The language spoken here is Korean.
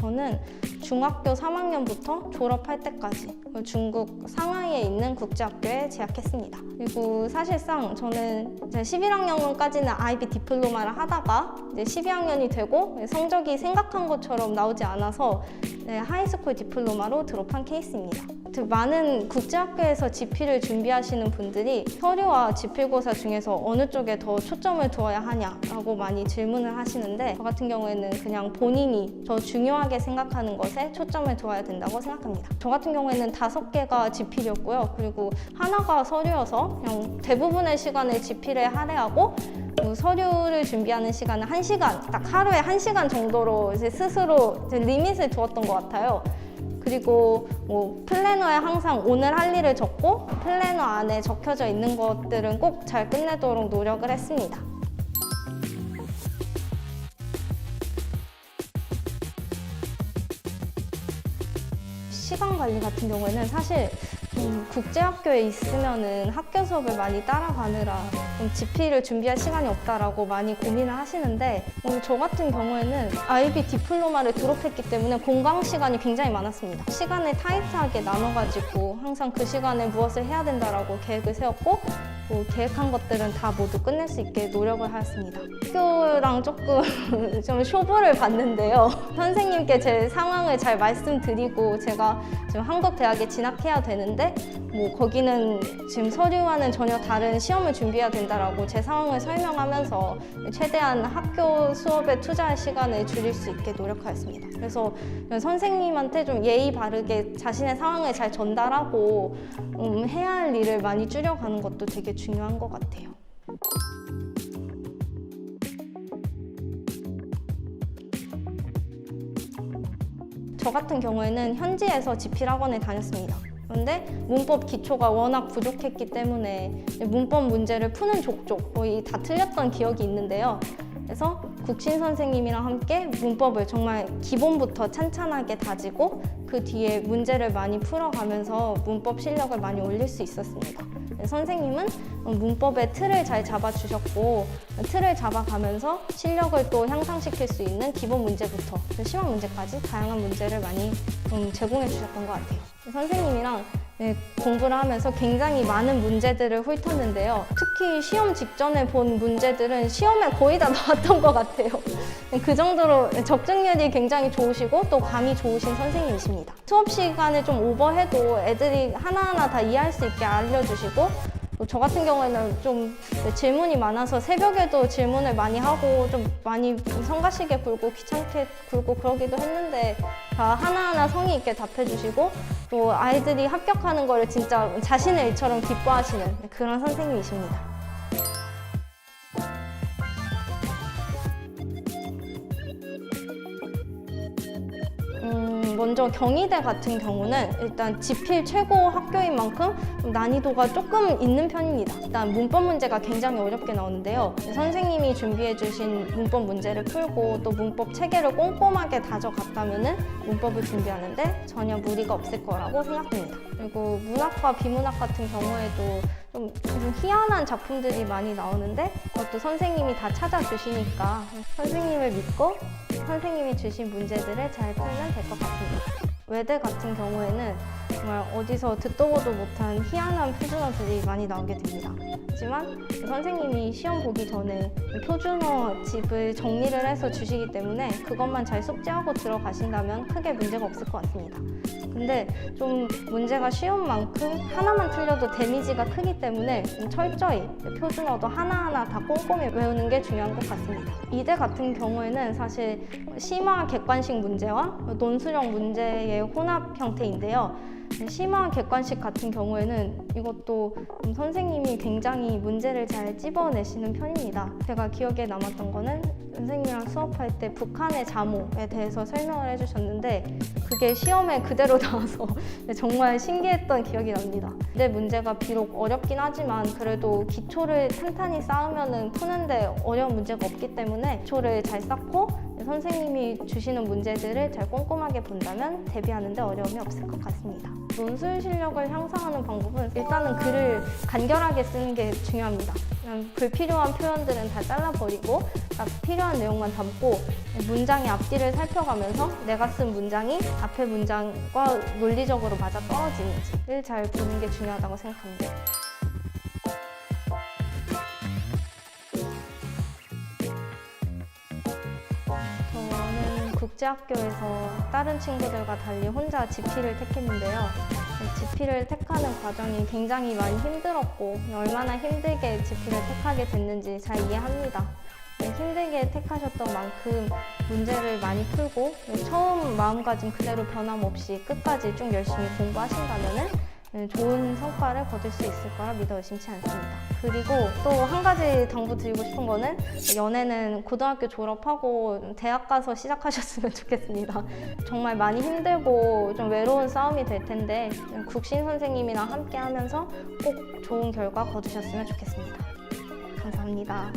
저는 중학교 3학년부터 졸업할 때까지 중국 상하이에 있는 국제학교에 재학했습니다. 그리고 사실상 저는 이제 11학년까지는 IB 디플로마를 하다가 이제 12학년이 되고 성적이 생각한 것처럼 나오지 않아서 하이스쿨 디플로마로 졸업한 케이스입니다. 많은 국제학교에서 GP를 준비하시는 분들이 서류와 지필고사 중에서 어느 쪽에 더 초점을 두어야 하냐라고 많이 질문을 하시는데, 저 같은 경우에는 그냥 본인이 더 중요하게 생각하는 것에 초점을 두어야 된다고 생각합니다. 저 같은 경우에는 5개가 GP였고요. 그리고 하나가 서류여서 그냥 대부분의 시간을 GP에 할애하고 서류를 준비하는 시간은 1시간, 딱 하루에 1시간 정도로 이제 스스로 이제 리밋을 두었던 것 같아요. 그리고 플래너에 항상 오늘 할 일을 적고 플래너 안에 적혀져 있는 것들은 꼭 잘 끝내도록 노력을 했습니다. 시간 관리 같은 경우에는 사실 국제학교에 있으면은 학교 수업을 많이 따라가느라 GP를 준비할 시간이 없다라고 많이 고민을 하시는데, 저 같은 경우에는 IB 디플로마를 졸업했기 때문에 공강 시간이 굉장히 많았습니다. 시간을 타이트하게 나눠가지고 항상 그 시간에 무엇을 해야 된다라고 계획을 세웠고, 계획한 것들은 다 모두 끝낼 수 있게 노력을 하였습니다. 학교랑 조금 좀 쇼부를 봤는데요. 선생님께 제 상황을 잘 말씀드리고 제가 지금 한국 대학에 진학해야 되는데 거기는 지금 서류와는 전혀 다른 시험을 준비해야 된다라고 제 상황을 설명하면서 최대한 학교 수업에 투자할 시간을 줄일 수 있게 노력하였습니다. 그래서 선생님한테 좀 예의 바르게 자신의 상황을 잘 전달하고 해야 할 일을 많이 줄여가는 것도 되게 중요한 것 같아요. 저 같은 경우에는 현지에서 GP 학원을 다녔습니다. 그런데 문법 기초가 워낙 부족했기 때문에 문법 문제를 푸는 족족 거의 다 틀렸던 기억이 있는데요. 그래서 국신 선생님이랑 함께 문법을 정말 기본부터 찬찬하게 다지고 그 뒤에 문제를 많이 풀어가면서 문법 실력을 많이 올릴 수 있었습니다. 선생님은 문법의 틀을 잘 잡아주셨고, 틀을 잡아가면서 실력을 또 향상시킬 수 있는 기본 문제부터 심화 문제까지 다양한 문제를 많이 제공해 주셨던 것 같아요. 선생님이랑 공부를 하면서 굉장히 많은 문제들을 훑었는데요. 특히 시험 직전에 본 문제들은 시험에 거의 다 나왔던 것 같아요. 그 정도로 적중률이 굉장히 좋으시고 또 감이 좋으신 선생님이십니다. 수업 시간을 좀 오버해도 애들이 하나하나 다 이해할 수 있게 알려주시고, 저 같은 경우에는 좀 질문이 많아서 새벽에도 질문을 많이 하고 좀 많이 성가시게 굴고 귀찮게 굴고 그러기도 했는데 다 하나하나 성의 있게 답해주시고, 또 아이들이 합격하는 거를 진짜 자신의 일처럼 기뻐하시는 그런 선생님이십니다. 먼저 경희대 같은 경우는 일단 지필 최고 학교인 만큼 난이도가 조금 있는 편입니다. 일단 문법 문제가 굉장히 어렵게 나오는데요. 선생님이 준비해 주신 문법 문제를 풀고 또 문법 체계를 꼼꼼하게 다져갔다면 문법을 준비하는데 전혀 무리가 없을 거라고 생각됩니다. 그리고 문학과 비문학 같은 경우에도 좀 희한한 작품들이 많이 나오는데 그것도 선생님이 다 찾아주시니까 선생님을 믿고 선생님이 주신 문제들을 잘 풀면 될 것 같습니다. 외대 같은 경우에는 정말 어디서 듣도 보도 못한 희한한 표준어들이 많이 나오게 됩니다. 하지만 선생님이 시험 보기 전에 표준어 집을 정리를 해서 주시기 때문에 그것만 잘 숙지하고 들어가신다면 크게 문제가 없을 것 같습니다. 근데 좀 문제가 쉬운 만큼 하나만 틀려도 데미지가 크기 때문에 철저히 표준어도 하나하나 다 꼼꼼히 외우는 게 중요한 것 같습니다. 이대 같은 경우에는 사실 심화 객관식 문제와 논술형 문제의 혼합 형태인데요. 심화 객관식 같은 경우에는 이것도 선생님이 굉장히 문제를 잘 찝어내시는 편입니다. 제가 기억에 남았던 거는 선생님이랑 수업할 때 북한의 자모에 대해서 설명을 해주셨는데 그게 시험에 그대로 나와서 정말 신기했던 기억이 납니다. 근데 문제가 비록 어렵긴 하지만 그래도 기초를 탄탄히 쌓으면 푸는데 어려운 문제가 없기 때문에 기초를 잘 쌓고 선생님이 주시는 문제들을 잘 꼼꼼하게 본다면 대비하는 데 어려움이 없을 것 같습니다. 논술 실력을 향상하는 방법은 일단은 글을 간결하게 쓰는 게 중요합니다. 그냥 불필요한 표현들은 다 잘라버리고 딱 필요한 내용만 담고 문장의 앞뒤를 살펴가면서 내가 쓴 문장이 앞의 문장과 논리적으로 맞아 떨어지는지를 잘 보는 게 중요하다고 생각합니다. 저는 국제학교에서 다른 친구들과 달리 혼자 GP를 택했는데요. GP를 택하는 과정이 굉장히 많이 힘들었고 얼마나 힘들게 GP를 택하게 됐는지 잘 이해합니다. 힘들게 택하셨던 만큼 문제를 많이 풀고 처음 마음가짐 그대로 변함없이 끝까지 쭉 열심히 공부하신다면 좋은 성과를 거둘 수 있을 거라 믿어 의심치 않습니다. 그리고 또 한 가지 당부 드리고 싶은 거는 연애는 고등학교 졸업하고 대학 가서 시작하셨으면 좋겠습니다. 정말 많이 힘들고 좀 외로운 싸움이 될 텐데 국신 선생님이랑 함께 하면서 꼭 좋은 결과 거두셨으면 좋겠습니다. 감사합니다.